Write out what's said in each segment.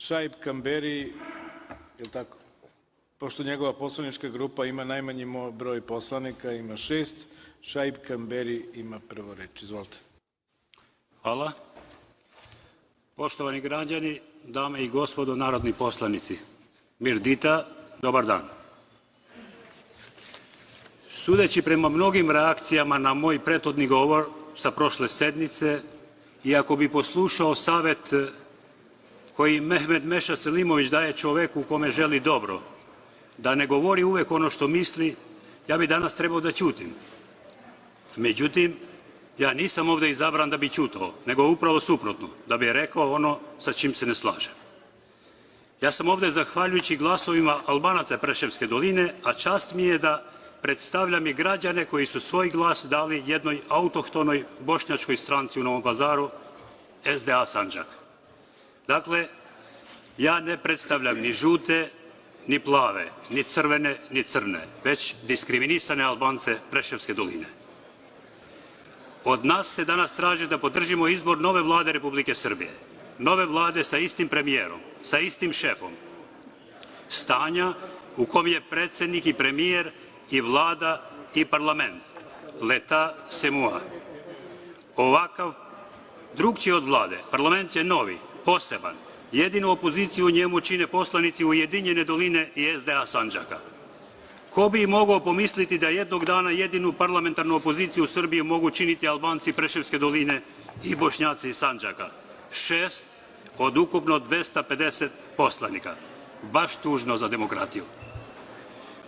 Šaip Kamberi, je li tako? Pošto njegova poslanička grupa ima najmanji broj poslanika, ima 6, Šaip Kamberi ima prvo reč. Izvolite. Hvala. Poštovani građani, dame i gospodo narodni poslanici, Mirdita, dobar dan. Sudeći prema mnogim reakcijama na moj prethodni govor sa prošle sednice, i ako bi poslušao savet koji Mehmed Meša Selimović daje čoveku kome želi dobro, da ne govori uvek ono što misli, ja bi danas trebao da ćutim. Međutim, ja nisam ovde izabran da bi ćutao, nego upravo suprotno, da bi rekao ono sa čim se ne slažem. Ja sam ovde zahvaljujući glasovima Albanaca Preševske doline, a čast mi je da predstavljam i građane koji su svoj glas dali jednoj autohtonoj bošnjačkoj stranci u Novom Pazaru, SDA Sandžak. Dakle, ja ne predstavljam ni žute, ni plave, ni crvene, ni crne, već diskriminisane Albance Preševske doline. Od nas se danas traži da podržimo izbor nove vlade Republike Srbije, nove vlade sa istim premijerom, sa istim šefom, stanja u kom je predsednik i premijer i vlada i parlament, l'État c'est moi. Ovakav drugčiji od vlade, parlament je novi, poseban, jedinu opoziciju u njemu čine poslanici Ujedinjene doline i SDA Sandžaka. Ko bi mogao pomisliti da jednog dana jedinu parlamentarnu opoziciju u Srbiji mogu činiti Albanci Preševske doline i Bošnjaci iz Sandžaka? 6 od ukupno 250 poslanika. Baš tužno za demokratiju.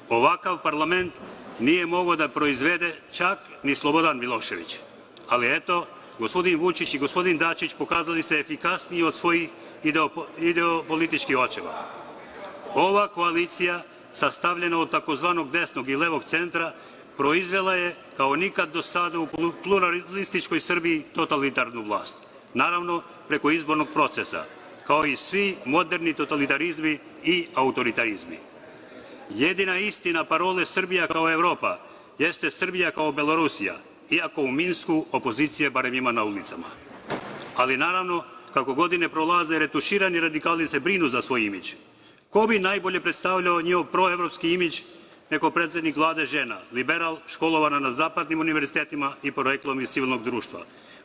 Ovakav parlament nije mogao da proizvede čak ni Slobodan Milošević. Ali eto, gospodin Vučić i gospodin Dačić pokazali se efikasniji od svojih ideopolitičkih očeva. Ova koalicija, sastavljena od takozvanog desnog i levog centra, proizvela je, kao nikad do sada u pluralističkoj Srbiji, totalitarnu vlast. Naravno, preko izbornog procesa, kao i svi moderni totalitarizmi i autoritarizmi. Jedina istina parole Srbija kao Evropa jeste Srbija kao Belorusija, iako u Minsku opozicije barem ima na ulicama. Ali naravno, kako godine prolaze, retuširani radikali se brinu za svoj imidž. Ko bi najbolje predstavljao njihov proevropski imidž nego predsednik vlade žena, liberal, školovana na zapadnim univerzitetima i poreklom iz civilnog društva.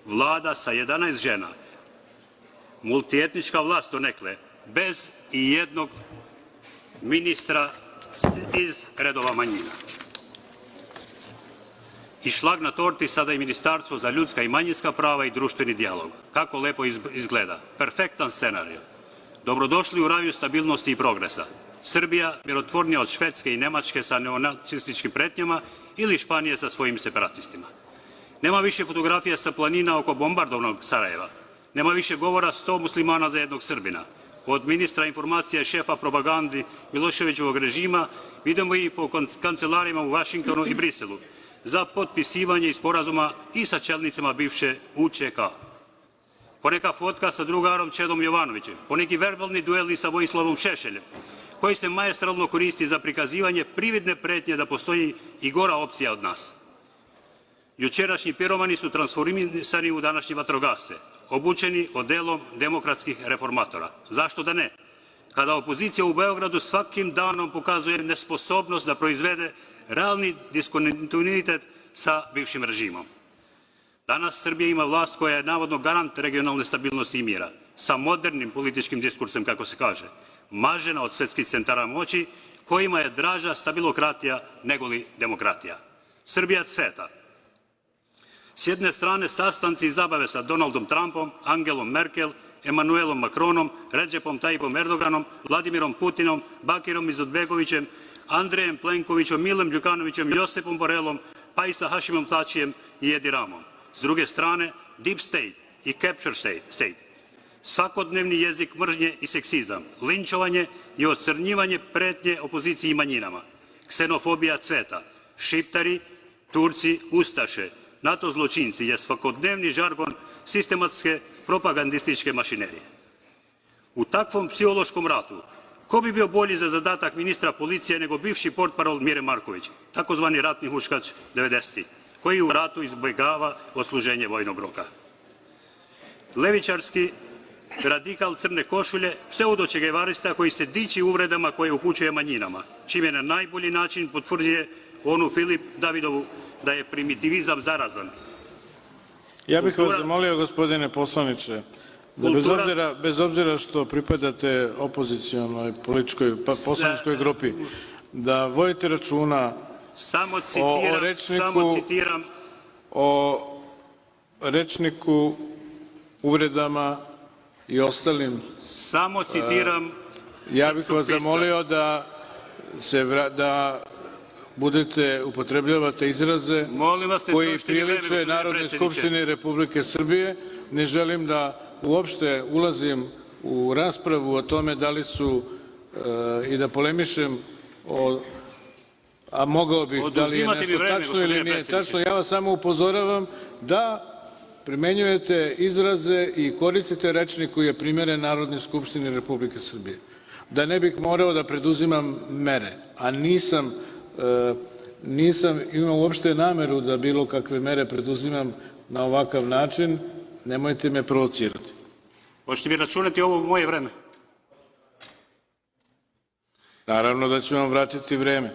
Vlada sa 11 žena, multietnička vlast donekle, bez i jednog ministra iz redova manjina. I šlag na torti sada i Ministarstvo za ljudska i manjinska prava i društveni dijalog. Kako lepo izgleda. Perfektan scenario. Dobrodošli u raju stabilnosti i progresa. Srbija mirotvornija od Švedske i Nemačke sa neonacističkim pretnjama ili Španije sa svojim separatistima. Nema više fotografija sa planina oko bombardovnog Sarajeva. Nema više govora 100 muslimana za jednog Srbina. Od ministra informacija i šefa propagandi Miloševićevog režima vidimo i po kancelarijama u Vašingtonu i Briselu za potpisivanje sporazuma i sa čelnicima bivše UČK. Poneka fotka sa drugarom Čedom Jovanovićem, poneki verbalni dueli sa Vojislavom Šešeljem, koji se maestralno koristi za prikazivanje prividne pretnje da postoji i gora opcija od nas. Jučerašnji piromani su transformisani u današnji vatrogasce, obučeni odelom demokratskih reformatora. Zašto da ne? Kada opozicija u Beogradu svakim danom pokazuje nesposobnost da proizvede realni diskontinuitet sa bivšim režimom. Danas Srbija ima vlast koja je navodno garant regionalne stabilnosti i mira, sa modernim političkim diskursem, kako se kaže, mažena od svetskih centara moći, kojima je draža stabilokratija nego li demokratija. Srbija cveta. S jedne strane sastanci i zabave sa Donaldom Trumpom, Angelom Merkel, Emanuelom Makronom, Redžepom Tajipom Erdoganom, Vladimirom Putinom, Bakirom Izetbegovićem, Andrejem Plenkovićem, Milem Đukanovićem, Josipom Borelom, pa i sa Hašimom Tačijem i Edi Ramom. S druge strane, deep state i capture state. Svakodnevni jezik mržnje i seksizam, linčovanje i ocrnjivanje pretnje opoziciji i manjinama. Ksenofobija cveta. Šiptari, Turci, Ustaše, NATO zločinci je svakodnevni žargon sistematske propagandističke mašinerije. U takvom psihološkom ratu, ko bi bio bolji za zadatak ministra policije nego bivši portparol Mire Marković, takozvani ratni huškač 90-ih, koji u ratu izbegava odsluženje vojnog roka. Levičarski radikal crne košulje, pseudo-čegevarista koji se diči uvredama koje upućuje manjinama, čime na najbolji način potvrđuje onu Filip Davidovu da je primitivizam zarazan. Ja bih vas zamolio, gospodine poslaniče, da bez obzira što pripadate opozicijonoj poslaničkoj grupi, da vodite računa o rečniku, uvredama i ostalim. Samo citiram. Ja bih vas zamolio da upotrebljavate izraze koji priliče Narodnoj skupštini Republike Srbije. Ne želim da uopšte ulazim u raspravu o tome da li su i da polemišem a mogao bih, da li je nešto tačno ili nije tačno. Ja vas samo upozoravam da primenjujete izraze i koristite rečnik koji je primeren Narodnoj skupštini Republike Srbije. Da ne bih morao da preduzimam mere, a nisam imao uopšte nameru da bilo kakve mere preduzimam na ovakav način, nemojte me provocirati. Hoćete mi računati ovo moje vreme? Naravno da ću vam vratiti vreme.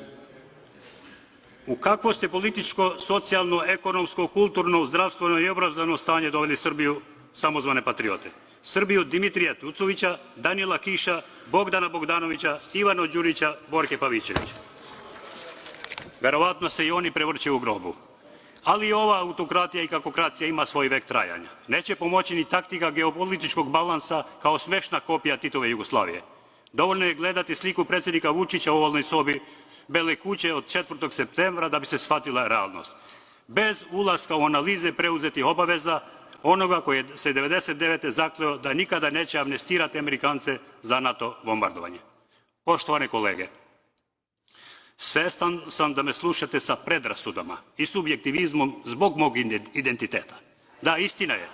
U kakvo ste političko, socijalno, ekonomsko, kulturno, zdravstveno i obrazovno stanje doveli Srbiju samozvane patriote? Srbiju Dimitrija Tucovića, Danila Kiša, Bogdana Bogdanovića, Ivana Đurića, Borke Pavićevića. Verovatno se i oni prevrću u grobu. Ali i ova autokratija i kakokracija ima svoj vek trajanja. Neće pomoći ni taktika geopolitičkog balansa kao smešna kopija Titove Jugoslavije. Dovoljno je gledati sliku predsjednika Vučića u ovalnoj sobi Bele kuće od 4. septembra da bi se shvatila realnost. Bez ulaska u analize preuzetih obaveza onoga koji se 1999. zakleo da nikada neće amnestirati Amerikance za NATO bombardovanje. Poštovane kolege, svestan sam da me slušate sa predrasudama i subjektivizmom zbog mog identiteta. Da, istina je.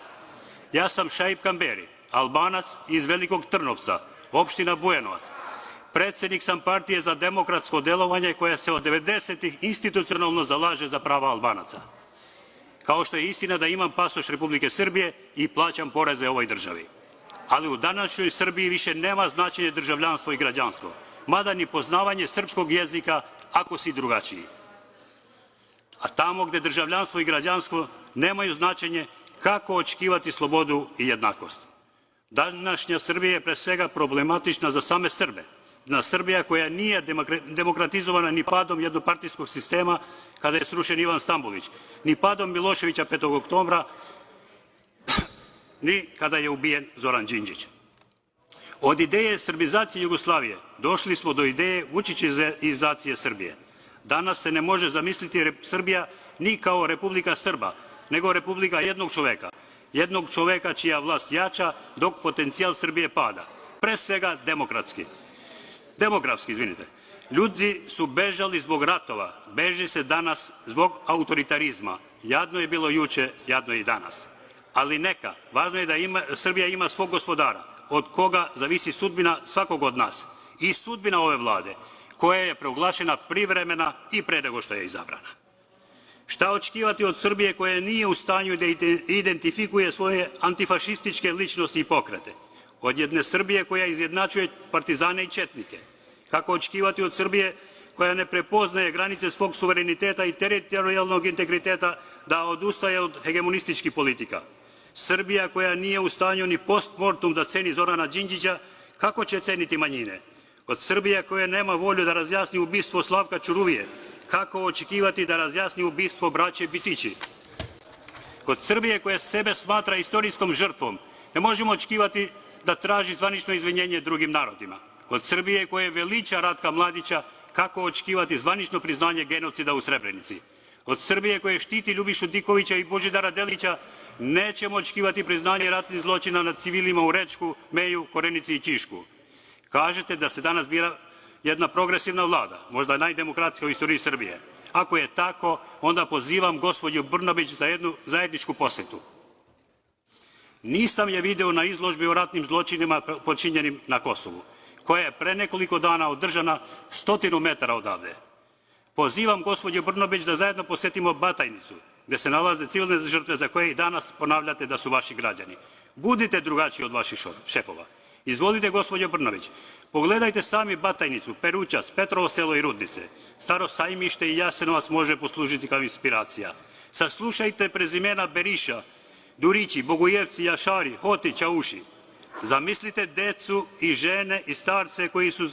Ja sam Šaip Kamberi, Albanac iz Velikog Trnovca, opština Bujanovac. Predsednik sam Partije za demokratsko delovanje koja se od 90-ih institucionalno zalaže za prava Albanaca. Kao što je istina da imam pasoš Republike Srbije i plaćam poreze ovoj državi. Ali u današnjoj Srbiji više nema značenje državljanstvo i građanstvo, mada ni poznavanje srpskog jezika ako si drugačiji. A tamo gde državljanstvo i građanstvo nemaju značenje, kako očekivati slobodu i jednakost? Današnja Srbija je pre svega problematična za same Srbe. Srbija koja nije demokratizovana ni padom jednopartijskog sistema kada je srušen Ivan Stambolić, ni padom Miloševića 5. oktobra, ni kada je ubijen Zoran Đinđić. Od ideje srbizacije Jugoslavije došli smo do ideje vučićizacije Srbije. Danas se ne može zamisliti Srbija ni kao Republika Srba, nego Republika jednog čoveka čija vlast jača dok potencijal Srbije pada. Pre svega demografski. Ljudi su bežali zbog ratova, beži se danas zbog autoritarizma. Jadno je bilo juče, jadno je i danas. Ali neka, važno je da Srbija ima svog gospodara, od koga zavisi sudbina svakog od nas i sudbina ove vlade, koja je proglašena privremena i pre nego što je izabrana. Šta očekivati od Srbije koja nije u stanju da identifikuje svoje antifašističke ličnosti i pokrete? Od jedne Srbije koja izjednačuje partizane i četnike? Kako očekivati od Srbije koja ne prepoznaje granice svog suvereniteta i teritorijalnog integriteta da odustaje od hegemonističkih politika? Srbija koja nije u stanju ni postmortum da ceni Zorana Đinđića, kako će ceniti manjine? Od Srbije koja nema volju da razjasni ubistvo Slavka Ćuruvije, kako očekivati da razjasni ubistvo braće Bitići? Kod Srbije koja sebe smatra istorijskom žrtvom, ne možemo očekivati da traži zvanično izvinjenje drugim narodima. Od Srbije koje veliča Ratka Mladića, kako očekivati zvanično priznanje genocida u Srebrenici? Od Srbije koje štiti Ljubišu Dikovića i Božidara Delića, nećemo očekivati priznanje ratnih zločina nad civilima u Rečku, Meju, Korenici i Ćišku. Kažete da se danas bira jedna progresivna vlada, možda najdemokratska u istoriji Srbije. Ako je tako, onda pozivam gospođu Brnabić za jednu zajedničku posetu. Nisam je video na izložbi o ratnim zločinima počinjenim na Kosovu, koja je pre nekoliko dana održana 100 metara odavde. Pozivam gospođu Brnabić da zajedno posetimo Batajnicu, gde se nalaze civilne žrtve za koje i danas ponavljate da su vaši građani. Budite drugačiji od vaših šefova. Izvolite, gospođo Brnabić, pogledajte sami Batajnicu, Perućac, Petrovo Selo i Rudnice. Staro Sajmište i Jasenovac može poslužiti kao inspiracija. Saslušajte prezimena Beriša, Durići, Bogujevci, Jašari, Hoti, Ćauši. Zamislite decu i žene i starce koji su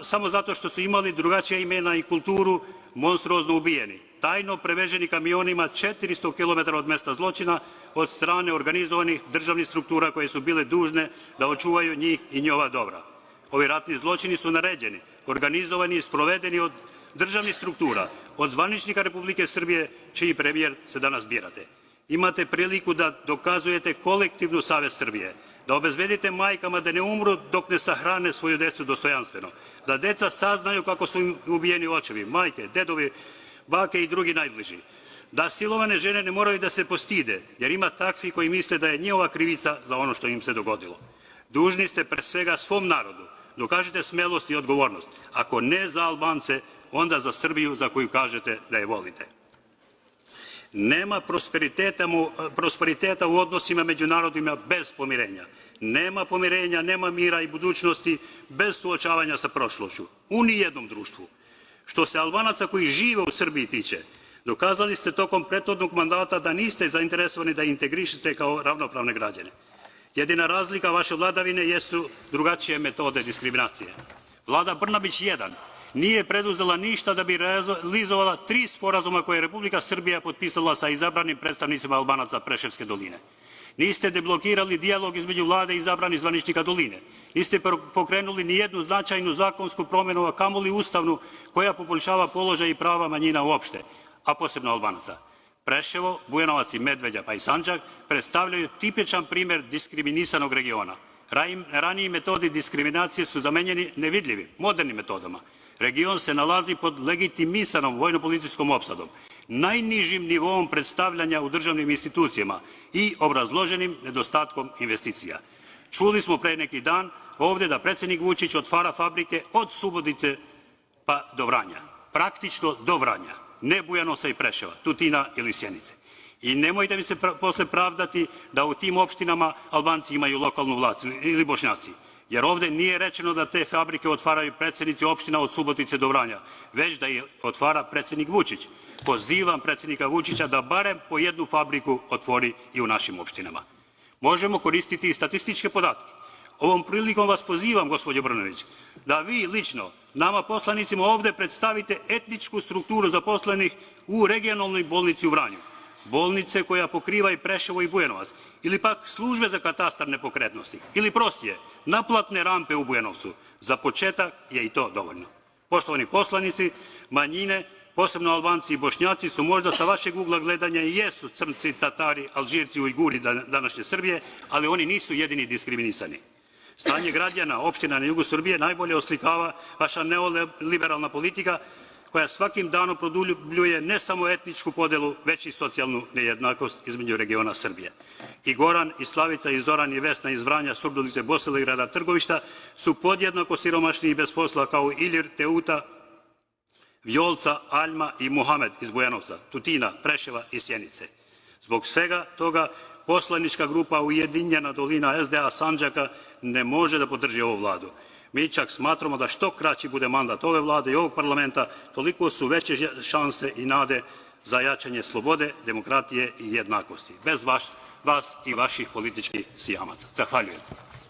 samo zato što su imali drugačija imena i kulturu monstruozno ubijeni, tajno preveženi kamionima 400 km od mesta zločina od strane organizovanih državnih struktura koje su bile dužne da očuvaju njih i njihova dobra. Ovi ratni zločini su naređeni, organizovani i sprovedeni od državnih struktura, od zvaničnika Republike Srbije, čiji premijer se danas birate. Imate priliku da dokazujete kolektivnu savest Srbije, da obezbedite majkama da ne umru dok ne sahrane svoju decu dostojanstveno, da deca saznaju kako su im ubijeni očevi, majke, dedovi, bake i drugi najbliži, da silovane žene ne moraju da se postide, jer ima takvi koji misle da je njihova krivica za ono što im se dogodilo. Dužni ste pre svega svom narodu, dokažite smelost i odgovornost, ako ne za Albance, onda za Srbiju za koju kažete da je volite. Nema prosperiteta u odnosima među narodima bez pomirenja. Nema pomirenja, nema mira i budućnosti bez suočavanja sa prošlošću. U nijednom društvu. Što se Albanaca koji žive u Srbiji tiče, dokazali ste tokom prethodnog mandata da niste zainteresovani da integrišete kao ravnopravne građane. Jedina razlika vaše vladavine jesu drugačije metode diskriminacije. Vlada Brnabić 1 nije preduzela ništa da bi realizovala 3 sporazuma koje je Republika Srbija potpisala sa izabranim predstavnicima Albanaca Preševske doline. Niste deblokirali dijalog između vlade i izabranih zvaničnika doline. Niste pokrenuli ni jednu značajnu zakonsku promenu, a kamoli ustavnu, koja poboljšava položaj i prava manjina uopšte, a posebno Albanaca. Preševo, Bujanovac i Medveđa pa i Sandžak predstavljaju tipičan primer diskriminisanog regiona. Raniji metodi diskriminacije su zamenjeni nevidljivim, modernim metodama. Region se nalazi pod legitimisanom vojno-policijskom opsadom, najnižim nivoom predstavljanja u državnim institucijama i obrazloženim nedostatkom investicija. Čuli smo pre neki dan ovde da predsednik Vučić otvara fabrike od Subotice pa do Vranja. Praktično do Vranja, ne Bujanovca i Preševa, Tutina ili Sjenice. I nemojte mi se posle pravdati da u tim opštinama Albanci imaju lokalnu vlast ili Bošnjaci. Jer ovde nije rečeno da te fabrike otvaraju predsednici opština od Subotice do Vranja, već da je otvara predsednik Vučić. Pozivam predsednika Vučića da barem po jednu fabriku otvori i u našim opštinama. Možemo koristiti i statističke podatke. Ovom prilikom vas pozivam, gospođo Brnabić, da vi lično nama poslanicima ovde predstavite etničku strukturu zaposlenih u regionalnoj bolnici u Vranju. Bolnice koja pokriva i Preševo i Bujanovac, ili pak službe za katastar nepokretnosti, ili prostije, naplatne rampe u Bujanovcu. Za početak je i to dovoljno. Poštovani poslanici, manjine, posebno Albanci i Bošnjaci, su možda sa vašeg ugla gledanja i jesu Crnci, Tatari, Alžirci, Ujguri današnje Srbije, ali oni nisu jedini diskriminisani. Stanje građana opština na jugu Srbije najbolje oslikava vaša neoliberalna politika, koja svakim danom produbljuje ne samo etničku podelu, već i socijalnu nejednakost između regiona Srbije. I Goran, i Slavica, i Zoran, i Vesna iz Vranja, Surdulice, Bosilegrada, Trgovišta su podjednako siromašni i bez posla kao Ilir, Teuta, Vjolca, Aljma i Mohamed iz Bujanovca, Tutina, Preševa i Sjenice. Zbog svega toga poslanička grupa Ujedinjena dolina SDA Sandžaka ne može da podrži ovu vladu. Mi čak smatramo da što kraći bude mandat ove vlade i ovog parlamenta, toliko su veće šanse i nade za jačanje slobode, demokratije i jednakosti. Bez vas i vaših političkih sijamaca. Zahvaljujem.